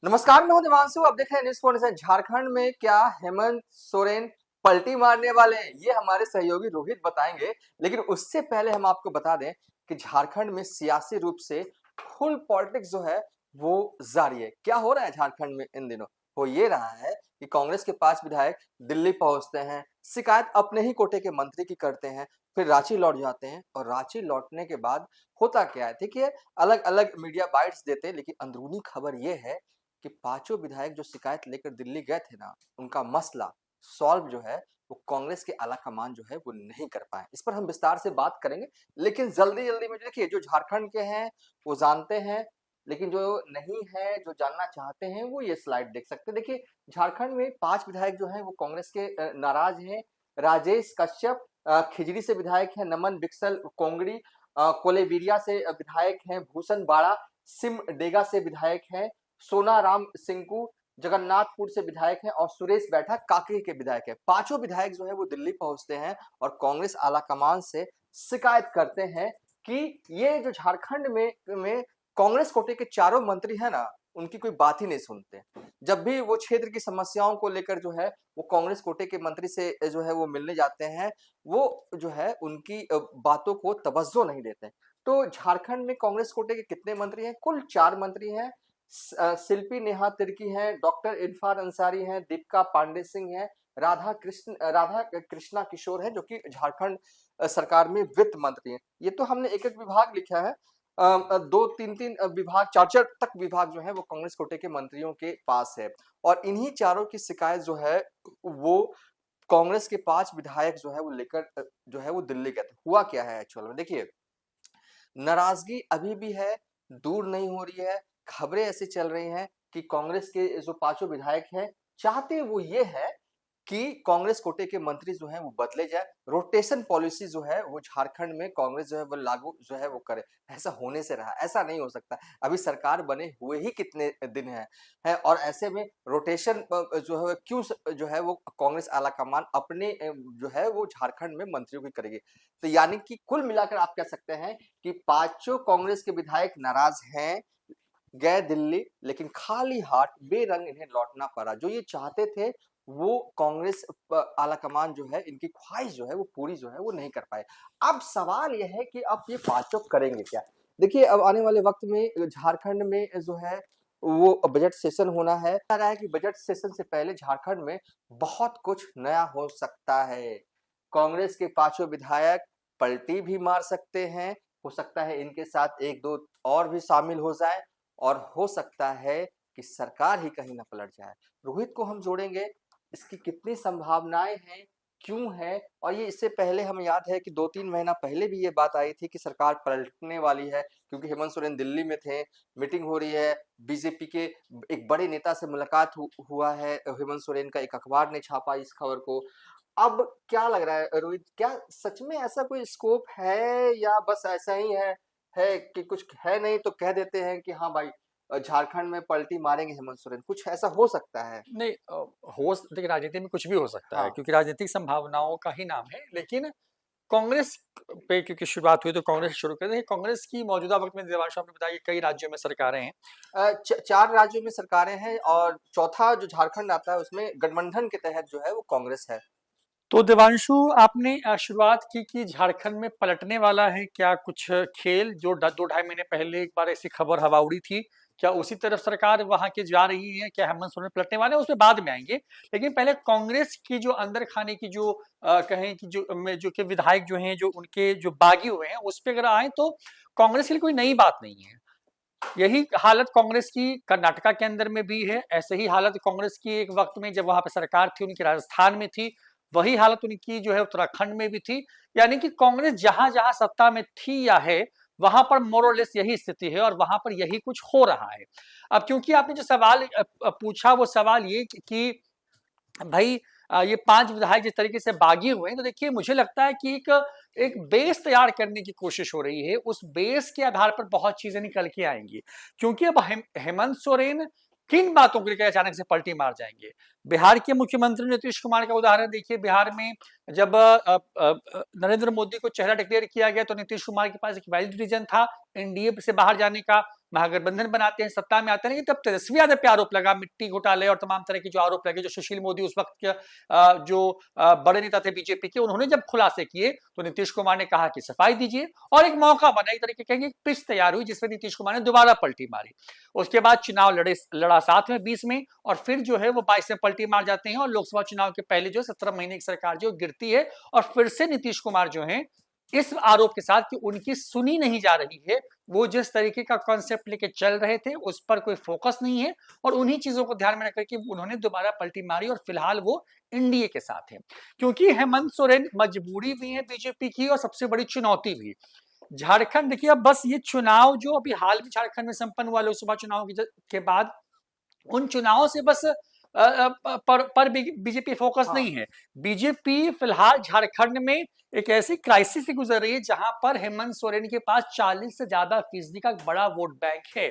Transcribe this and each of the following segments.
नमस्कार, मैं हूं देवांशु। अब देख रहे हैं न्यूज़ पॉइंट। झारखंड में क्या हेमंत सोरेन पलटी मारने वाले हैं, ये हमारे सहयोगी रोहित बताएंगे। लेकिन उससे पहले हम आपको बता दें कि झारखंड में सियासी रूप से फुल पॉलिटिक्स जो है वो जारी है। क्या हो रहा है झारखंड में इन दिनों? हो ये रहा है कि कांग्रेस के 5 विधायक दिल्ली पहुंचते हैं, शिकायत अपने ही कोटे के मंत्री की करते हैं, फिर रांची लौट जाते हैं। और रांची लौटने के बाद होता क्या है, देखिए, अलग अलग मीडिया बाइट्स देते हैं, लेकिन अंदरूनी खबर ये है कि पांचों विधायक जो शिकायत लेकर दिल्ली गए थे ना, उनका मसला सॉल्व जो है वो कांग्रेस के आला कमान जो है वो नहीं कर पाए। इस पर हम विस्तार से बात करेंगे, लेकिन जल्दी जल्दी में देखिए, जो झारखंड के हैं वो जानते हैं, लेकिन जो नहीं है, जो जानना चाहते हैं, वो ये स्लाइड देख सकते हैं। देखिए, झारखंड में 5 विधायक जो हैं वो कांग्रेस के नाराज हैं। राजेश कश्यप खिजड़ी से विधायक है, नमन बिक्सल कोंगड़ी, कोलेबिरिया से विधायक हैं, भूषण बाड़ा सिमडेगा से विधायक हैं, सोनाराम सिंकू जगन्नाथपुर से विधायक हैं, और सुरेश बैठा कांकेर के विधायक हैं। पांचों विधायक जो है वो दिल्ली पहुंचते हैं और कांग्रेस आला कमान से शिकायत करते हैं कि ये जो झारखंड में कांग्रेस कोटे के चारों मंत्री हैं ना, उनकी कोई बात ही नहीं सुनते। जब भी वो क्षेत्र की समस्याओं को लेकर जो है वो कांग्रेस कोटे के मंत्री से जो है वो मिलने जाते हैं, वो जो है उनकी बातों को तवज्जो नहीं देते। तो झारखंड में कांग्रेस कोटे के कितने मंत्री हैं? कुल 4 मंत्री हैं। शिल्पी नेहा तिर्की हैं, डॉक्टर इरफान अंसारी हैं, दीपिका पांडे सिंह हैं, राधा कृष्णा किशोर है, जो कि झारखंड सरकार में वित्त मंत्री हैं। ये तो हमने एक एक विभाग लिखा है। दो तीन तीन विभाग, चार चार तक विभाग जो है वो कांग्रेस कोटे के मंत्रियों के पास है। और इन्हीं चारों की शिकायत जो है वो कांग्रेस के 5 विधायक जो है वो लेकर जो है वो दिल्ली गए थे। हुआ क्या है एक्चुअल में, देखिए, नाराजगी अभी भी है, दूर नहीं हो रही है। खबरें ऐसी चल रही हैं कि कांग्रेस के जो पांचों विधायक हैं, चाहते वो ये है कि कांग्रेस कोटे के मंत्री जो हैं वो बदले जाए, रोटेशन पॉलिसी जो है वो झारखंड में कांग्रेस जो है वो लागू जो है वो करे। ऐसा होने से रहा, ऐसा नहीं हो सकता। अभी सरकार बने हुए ही कितने दिन हैं और ऐसे में रोटेशन जो है क्यों जो है वो कांग्रेस आला कमान अपने जो है वो झारखंड में मंत्रियों की करेगी। तो यानी कि कुल मिलाकर आप कह सकते हैं कि पांचों कांग्रेस के विधायक नाराज हैं, गए दिल्ली, लेकिन खाली हाथ बेरंग इन्हें लौटना पड़ा। जो ये चाहते थे वो कांग्रेस आलाकमान जो है, इनकी ख्वाहिश जो है वो पूरी जो है वो नहीं कर पाए। अब सवाल यह है कि अब ये पांचों करेंगे क्या? देखिए, अब आने वाले वक्त में झारखंड में जो है वो बजट सेशन होना है। लग रहा है कि बजट सेशन से पहले झारखंड में बहुत कुछ नया हो सकता है। कांग्रेस के पांचों विधायक पलटी भी मार सकते हैं, हो सकता है इनके साथ एक दो और भी शामिल हो जाए, और हो सकता है कि सरकार ही कहीं न पलट जाए। रोहित को हम जोड़ेंगे, इसकी कितनी संभावनाएं हैं, क्यों है? और ये इससे पहले हमें याद है कि 2-3 महीना पहले भी ये बात आई थी कि सरकार पलटने वाली है, क्योंकि हेमंत सोरेन दिल्ली में थे, मीटिंग हो रही है, बीजेपी के एक बड़े नेता से मुलाकात हुआ है हेमंत सोरेन का, एक अखबार ने छापा इस खबर को। अब क्या लग रहा है रोहित, क्या सच में ऐसा कोई स्कोप है, या बस ऐसा ही है कि कुछ है नहीं तो कह देते हैं कि हाँ भाई, झारखंड में पलटी मारेंगे हेमंत सोरेन, कुछ ऐसा हो सकता है? नहीं देखिए राजनीति में कुछ भी हो सकता है हाँ। क्योंकि राजनीतिक संभावनाओं का ही नाम है। लेकिन कांग्रेस पे क्योंकि शुरुआत हुई तो कांग्रेस से शुरू करें। देखिए, कांग्रेस की मौजूदा वक्त में देवांशु आपने बताया कि कई राज्यों में सरकारें हैं। 4 राज्यों में सरकारें हैं और चौथा जो झारखंड आता है उसमें गठबंधन के तहत जो है वो कांग्रेस है। तो देवांशु आपने शुरुआत की कि झारखंड में पलटने वाला है क्या कुछ खेल, जो 2-2.5 महीने पहले एक बार ऐसी खबर हवा उड़ी थी, क्या उसी तरफ सरकार वहां के जा रही है? क्या हेमंत सोरेन पलटने वाले हैं? उसमें बाद में आएंगे। लेकिन पहले कांग्रेस की जो अंदर खाने की जो कहें कि जो कि विधायक जो हैं, जो उनके जो बागी हुए हैं, उस पर अगर आए तो कांग्रेस के लिए कोई नई बात नहीं है। यही हालत कांग्रेस की कर्नाटका के अंदर में भी है। ऐसे ही हालत कांग्रेस की एक वक्त में जब वहां पर सरकार थी उनकी राजस्थान में थी। वही हालत उनकी जो है उत्तराखंड में भी थी। यानी कि कांग्रेस जहां जहां सत्ता में थी या है, वहां पर मोरलेस यही स्थिति है और वहां पर यही कुछ हो रहा है। अब क्योंकि आपने जो सवाल पूछा, वो सवाल ये कि भाई ये 5 विधायक जिस तरीके से बागी हुए हैं, तो देखिए मुझे लगता है कि एक एक बेस तैयार करने की कोशिश हो रही है। उस बेस के आधार पर बहुत चीजें निकल के आएंगी। क्योंकि अब हेमंत सोरेन किन बातों को लेकर अचानक से पलटी मार जाएंगे? बिहार के मुख्यमंत्री नीतीश कुमार का उदाहरण देखिए। बिहार में जब नरेंद्र मोदी को चेहरा डिक्लेयर किया गया तो नीतीश कुमार के पास एक वैलिड रीजन था एनडीए से बाहर जाने का। महागठबंधन बनाते हैं, सत्ता में आते हैं, लेकिन तब तेजस्वी यादव पे आरोप लगा, मिट्टी घोटाले और तमाम तरह के जो आरोप लगे, जो सुशील मोदी उस वक्त के जो बड़े नेता थे बीजेपी के, उन्होंने जब खुलासे किए तो नीतीश कुमार ने कहा कि सफाई दीजिए, और एक मौका बना, एक तरीके कहेंगे पिच तैयार हुई जिसमें नीतीश कुमार ने दोबारा पलटी मारी। उसके बाद चुनाव लड़ा साथ में 20 में, और फिर जो है वो 22 में पलटी मार जाते हैं, और लोकसभा चुनाव के पहले जो 17 महीने की सरकार जो गिरती है, और फिर से नीतीश कुमार जो है इस आरोप के साथ कि उनकी सुनी नहीं जा रही है, वो जिस तरीके का कॉन्सेप्ट लेके चल रहे थे उस पर कोई फोकस नहीं है, और उन्हीं चीजों को ध्यान में रखकर के उन्होंने दोबारा पलटी मारी, और फिलहाल वो एनडीए के साथ है। क्योंकि हेमंत सोरेन मजबूरी भी है बीजेपी की, और सबसे बड़ी चुनौती भी। झारखंड देखिए, अब बस ये चुनाव जो अभी हाल में झारखंड में संपन्न हुआ लोकसभा चुनाव के बाद, उन चुनावों से बस पर बीजेपी फोकस हाँ। नहीं है। बीजेपी फिलहाल झारखंड में एक ऐसी क्राइसिस से गुजर रही है जहां पर हेमंत सोरेन के पास 40 से ज्यादा फीसदी का बड़ा वोट बैंक है,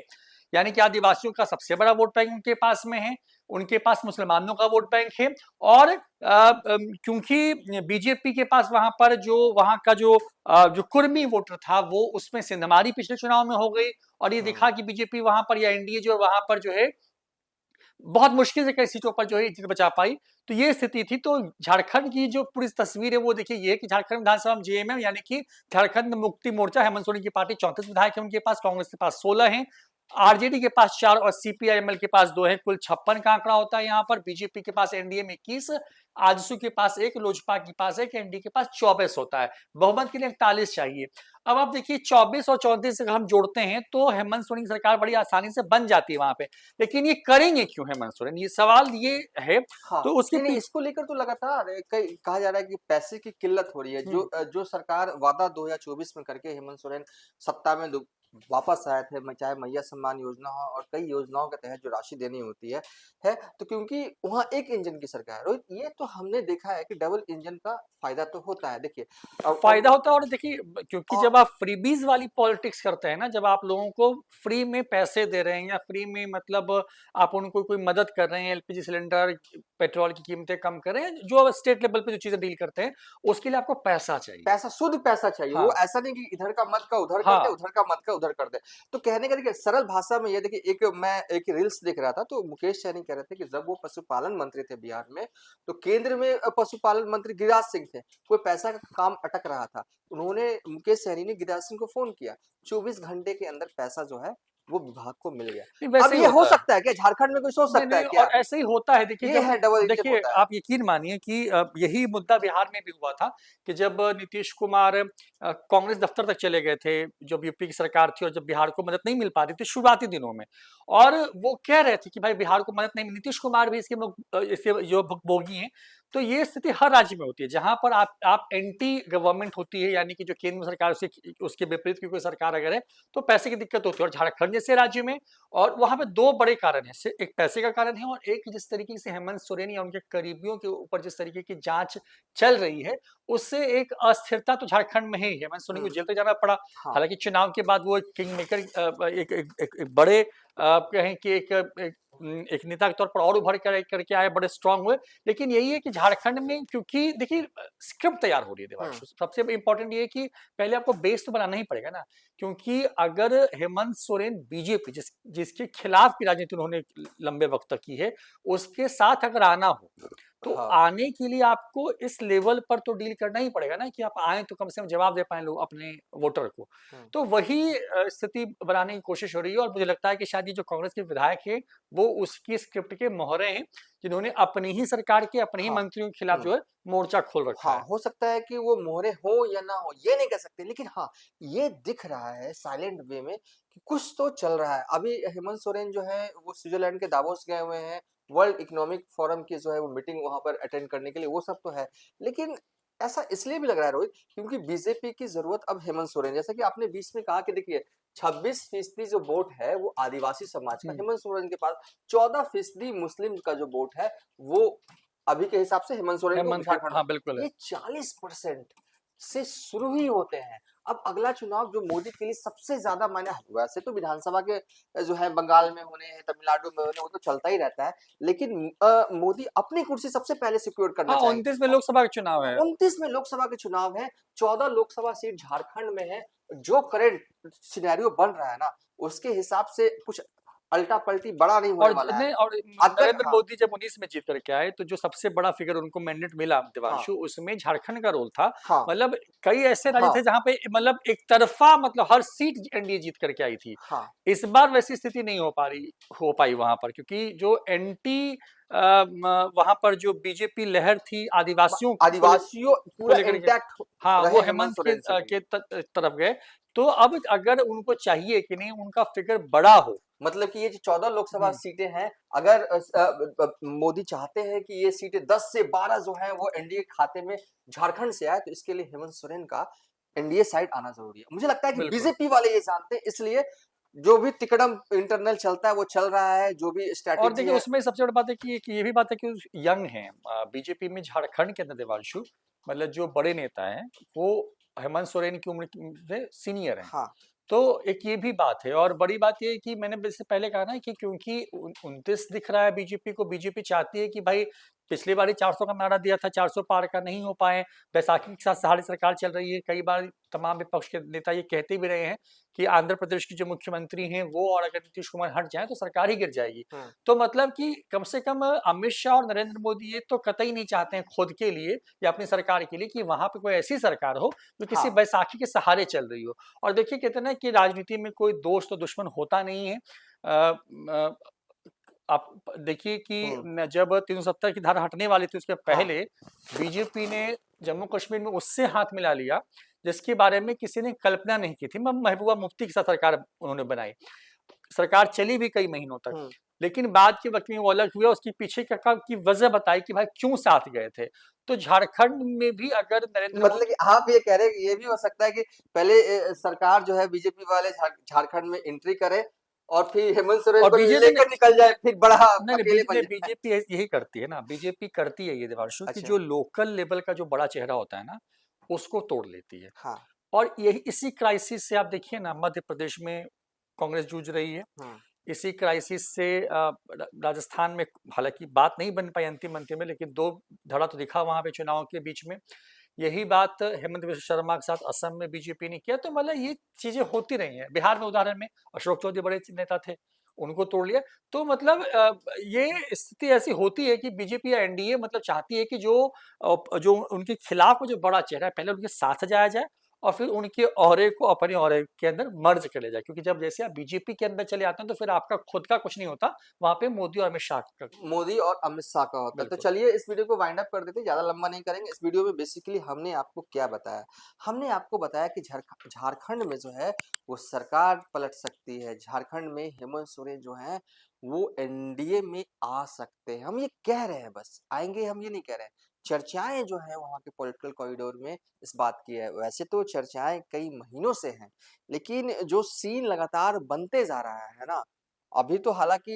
यानी कि आदिवासियों का सबसे बड़ा वोट बैंक उनके पास में है, उनके पास मुसलमानों का वोट बैंक है, और क्योंकि बीजेपी के पास वहां पर जो वहां का जो कुर्मी वोटर था वो उसमें सिंधमारी पिछले चुनाव में हो गई, और ये दिखा कि बीजेपी वहां पर या एनडीए जो वहां पर जो है बहुत मुश्किल से कई सीटों पर जो है जीत बचा पाई। तो ये स्थिति थी। तो झारखंड की जो पूरी तस्वीर है वो देखिए ये कि झारखंड विधानसभा में जेएमएम यानी कि झारखंड मुक्ति मोर्चा, हेमंत सोरेन की पार्टी 34 विधायक है उनके पास, कांग्रेस के पास 16 हैं, आरजेडी के पास 4 और सीपीआईएमएल के पास 2 है, कुल 56 का आंकड़ा होता है यहाँ पर। बीजेपी के पास एनडीए में 21, आजसू के पास 1, लोजपा के पास 1, एनडीए के पास 24 होता है। बहुमत के लिए 41 चाहिए। अब आप देखिए 24 और 34 अगर हम जोड़ते हैं तो हेमंत सोरेन की सरकार बड़ी आसानी से बन जाती है वहां पे, लेकिन ये करेंगे क्यों हेमंत सोरेन, ये सवाल ये है। हाँ, तो उसके नहीं इसको लेकर तो लगातार कहा जा रहा है कि पैसे की किल्लत हो रही है। जो सरकार वादा 2024 में करके हेमंत सोरेन सत्ता में वापस आए थे, चाहे मैया सम्मान योजना हो और कई योजनाओं के तहत जो राशि देनी होती है तो क्योंकि वहाँ एक इंजन की सरकार है रोहित, ये तो हमने देखा है कि डबल इंजन का फायदा तो होता है। देखिए फायदा होता है, और देखिए क्योंकि और जब आप फ्रीबीज वाली पॉलिटिक्स करते हैं ना, जब आप लोगों को फ्री में पैसे दे रहे हैं या फ्री में मतलब आप उनको कोई मदद कर रहे हैं, एलपीजी सिलेंडर, पेट्रोल की कीमतें कम कर रहे हैं, जो स्टेट लेवल पे जो चीजें डील करते हैं, उसके लिए आपको पैसा चाहिए, पैसा, शुद्ध पैसा चाहिए। हाँ वो ऐसा नहीं कि इधर का मत का उधर कर दे, हाँ उधर का मत का उधर कर दे। तो कहने का देखिए सरल भाषा में ये देखिए, मैं एक रील्स देख रहा था तो मुकेश सहनी कह रहे थे कि जब वो पशुपालन मंत्री थे बिहार में, तो केंद्र में पशुपालन मंत्री गिरिराज सिंह थे, कोई पैसा का काम अटक रहा था, उन्होंने मुकेश सहनी ने गिरिराज सिंह को फोन किया, 24 घंटे के अंदर पैसा जो है वो विभाग को मिल गया। नहीं, अब वैसे ही ये हो होता है। सकता है क्या, झारखंड में कोई सोच नहीं सकता है नहीं, क्या? और ऐसे ही होता है। देखिए ये जब है डबल इंजन देखिए होता है। आप यकीन मानिए कि यही मुद्दा बिहार में भी हुआ था कि जब नीतीश कुमार कांग्रेस दफ्तर तक चले गए थे, जब यूपी की सरकार थी, और जब बिहार को मदद नहीं मिल पा रही थी शुरुआती दिनों में, और वो कह रहे थे कि भाई बिहार को मदद नहीं, नीतीश कुमार भी इसके जो भुगभोगी हैं। तो ये स्थिति हर राज्य में होती है जहां पर आप एंटी गवर्नमेंट होती है, यानी कि जो केंद्र सरकार उसके विपरीत की कोई सरकार अगर है तो पैसे की दिक्कत होती है, और झारखंड जैसे राज्य में, और वहां पे 2 बड़े कारण हैं, एक पैसे का कारण है, और एक जिस तरीके से हेमंत सोरेन या उनके करीबियों के ऊपर जिस तरीके की जांच चल रही है, उससे एक अस्थिरता तो झारखंड में है ही। हेमंत सोरेन को जेल तक जाना पड़ा, हाँ, हालांकि चुनाव के बाद वो एक किंग मेकर, एक बड़े कहें कि एक नेता के तौर पर और उभर करके आए, बड़े स्ट्रांग हुए। लेकिन यही है कि झारखंड में क्योंकि देखिए स्क्रिप्ट तैयार हो रही है देवांशु, सबसे इंपॉर्टेंट ये है कि पहले आपको बेस तो बनाना ही पड़ेगा ना, क्योंकि अगर हेमंत सोरेन बीजेपी जिसके खिलाफ की राजनीति उन्होंने लंबे वक्त तक की है, उसके साथ अगर आना हो तो हाँ, आने के लिए आपको इस लेवल पर तो डील करना ही पड़ेगा ना, कि आप आए तो कम से कम जवाब दे पाए लोग अपने वोटर को। तो वही स्थिति बनाने की कोशिश हो रही है, और मुझे लगता है कि शायद ये जो कांग्रेस के विधायक है वो उसकी स्क्रिप्ट के मोहरे हैं, जिन्होंने अपनी ही सरकार के अपने ही हाँ, मंत्रियों के खिलाफ जो है मोर्चा खोल रखा हाँ, है। हो सकता है कि वो मोहरे हो या ना हो, ये नहीं कह सकते, लेकिन हाँ, ये दिख रहा है साइलेंट वे में कि कुछ तो चल रहा है। अभी हेमंत सोरेन जो है वो स्विट्जरलैंड के दावोस गए हुए हैं, वर्ल्ड इकोनॉमिक फोरम की जो है वो मीटिंग वहां पर अटेंड करने के लिए, वो सब तो है। लेकिन ऐसा इसलिए भी लग रहा है रोहित, क्योंकि बीजेपी की जरूरत अब हेमंत सोरेन, जैसा कि आपने बीच में कहा कि देखिए 26% जो वोट है वो आदिवासी समाज का, हेमंत सोरेन के पास 14% मुस्लिम का जो वोट है वो अभी के हिसाब से हेमंत सोरेन को हेमंत के, झारखंड में, हाँ बिल्कुल है। ये 40% से शुरू ही होते हैं। अब अगला चुनाव जो मोदी के लिए सबसे ज्यादा मायने, वैसे तो विधानसभा के जो है बंगाल में होने हैं, तमिलनाडु में होने, वो तो चलता ही रहता है, लेकिन मोदी अपनी कुर्सी सबसे पहले सिक्योर करना हाँ, चाहेंगे। 29 में लोकसभा का चुनाव है। 29 में लोकसभा के चुनाव है, 14 लोकसभा सीट झारखंड में है, जो करंट सिनेरियो बन रहा है ना, उसके हिसाब से कुछ अल्टा पलटी बड़ा नहीं होने और वाला है। नहीं, और अगर नरेंद्र हाँ मोदी जब 19 में जीत करके आए तो जो सबसे बड़ा फिगर उनको मैंडेट मिला हाँ देवांशु, उसमें झारखंड का रोल था। हाँ मतलब कई ऐसे राज्य हाँ थे जहां पे मतलब एक तरफा मतलब हर सीट एनडीए जीत करके आई थी। हाँ इस बार वैसी स्थिति नहीं हो पाई वहां पर, क्योंकि जो एंटी वहां पर जो बीजेपी लहर थी आदिवासियों आदिवासियों को पूरा लेकर के, इंटैक्ट हाँ वो रहे हेमंत हेमंत सोरेन से भी। तरफ गए। तो अब अगर उनको चाहिए कि नहीं उनका फिगर बड़ा हो। मतलब कि ये जो 14 लोकसभा हम्म, सीटें हैं, अगर मोदी चाहते हैं कि ये सीटें 10 से 12 जो हैं वो एनडीए खाते में झारखंड से आए, तो इसके लिए हेमंत सोरेन का एनडीए साइड आना जरूरी है। मुझे लगता है कि बिल्कुल। बीजेपी वाले ये जानते हैं, इसलिए जो भी तिकड़म इंटरनल चलता है वो चल रहा है, जो भी और स्ट्रैटेजी देखिए है। उसमें सबसे बड़ी बात है कि ये भी बात है कि यंग हैं बीजेपी में झारखंड के अंदर देवांशु, मतलब जो बड़े नेता हैं वो हेमंत सोरेन की उम्र से सीनियर हैं। हाँ तो एक ये भी बात है, और बड़ी बात ये है कि मैंने इससे पहले कहा ना कि क्योंकि 29 दिख रहा है बीजेपी को, बीजेपी चाहती है कि भाई पिछली बार 400 का नारा दिया था, 400 पार का नहीं हो पाए, बैसाखी के साथ सहारे सरकार चल रही है। कई बार तमाम विपक्ष के नेता ये कहते भी रहे हैं कि आंध्र प्रदेश के जो मुख्यमंत्री हैं वो और अगर नीतीश कुमार हट जाए तो सरकार ही गिर जाएगी। हम्म, तो मतलब कि कम से कम अमित शाह और नरेंद्र मोदी ये तो कतई नहीं चाहते हैं खुद के लिए या अपनी सरकार के लिए कि वहां पे कोई ऐसी सरकार हो जो किसी हाँ बैसाखी के सहारे चल रही हो। और देखिए कहते हैं ना कि राजनीति में कोई दोस्त और दुश्मन होता नहीं है। आप देखिए कि हम्म जब 370 की धारा हटने वाली थी उसके हाँ पहले बीजेपी ने जम्मू कश्मीर में उससे हाथ मिला लिया जिसके बारे में किसी ने कल्पना नहीं की थी। महबूबा मुफ्ती के साथ सरकार उन्होंने बनाई, सरकार चली भी कई महीनों तक, हम्म लेकिन बाद के वक्त में वो अलग हुआ। उसके पीछे की वजह बताई कि भाई क्यों साथ गए थे। तो झारखंड में भी अगर नरेंद्र मतलब कि मोदी, आप ये कह रहे हैं कि ये भी हो सकता है कि पहले सरकार जो है बीजेपी वाले झारखंड में एंट्री करे और फिर हेमंत सोरेन और को बीजेपी ने, लेकर निकल जाए, फिर बड़ा नहीं अकेले बन जाए। बीजेपी यही करती है ना, बीजेपी करती है ये देवांशु कि अच्छा जो लोकल लेवल का जो बड़ा चेहरा होता है ना उसको तोड़ लेती है। हाँ और यही इसी क्राइसिस से आप देखिए ना मध्य प्रदेश में कांग्रेस जूझ रही है। हम्म इसी क्राइसिस से राजस्थान में हालांकि बात नहीं बन पाई अंतिम अंतिम में, लेकिन दो धड़ा तो दिखा वहां पे चुनाव के बीच में। यही बात हेमंत बिस्वा शर्मा के साथ असम में बीजेपी ने किया। तो मतलब ये चीजें होती रही हैं। बिहार में उदाहरण में अशोक चौधरी बड़े नेता थे, उनको तोड़ लिया। तो मतलब ये स्थिति ऐसी होती है कि बीजेपी या एनडीए मतलब चाहती है कि जो उनके खिलाफ में जो बड़ा चेहरा है पहले उनके साथ जाया जाए और फिर उनके औहरे को अपने औहरे के अंदर मर्ज कर ले जाए। क्योंकि जब जैसे आप बीजेपी के अंदर चले आते हैं तो फिर आपका खुद का कुछ नहीं होता, वहां पे मोदी और अमित शाह का। मोदी और अमित शाह का होता है। तो बिल्कुल। चलिए इस वीडियो को वाइंड अप कर देते हैं, ज्यादा लंबा नहीं करेंगे। इस वीडियो में बेसिकली हमने आपको क्या बताया, हमने आपको बताया कि झारखंड में जो है वो सरकार पलट सकती है। झारखंड में हेमंत सोरेन जो है वो एनडीए में आ सकते हैं। हम ये कह रहे हैं, बस आएंगे हम ये नहीं कह रहे हैं। चर्चाएं जो है वहां के पॉलिटिकल कॉरिडोर में इस बात की है। वैसे तो चर्चाएं कई महीनों से हैं, लेकिन जो सीन लगातार बनते जा रहा है ना, अभी तो हालांकि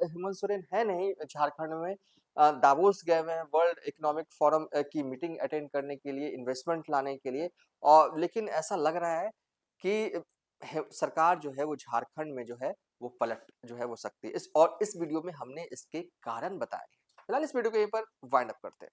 हेमंत सोरेन है नहीं झारखंड में, दावोस गए हुए हैं वर्ल्ड इकोनॉमिक फोरम की मीटिंग अटेंड करने के लिए, इन्वेस्टमेंट लाने के लिए। और लेकिन ऐसा लग रहा है कि सरकार जो है वो झारखंड में जो है वो पलट जो है वो सकती है। इस वीडियो में हमने इसके कारण बताए। फिलहाल इस वीडियो को यहीं पर वाइंड अप करते हैं।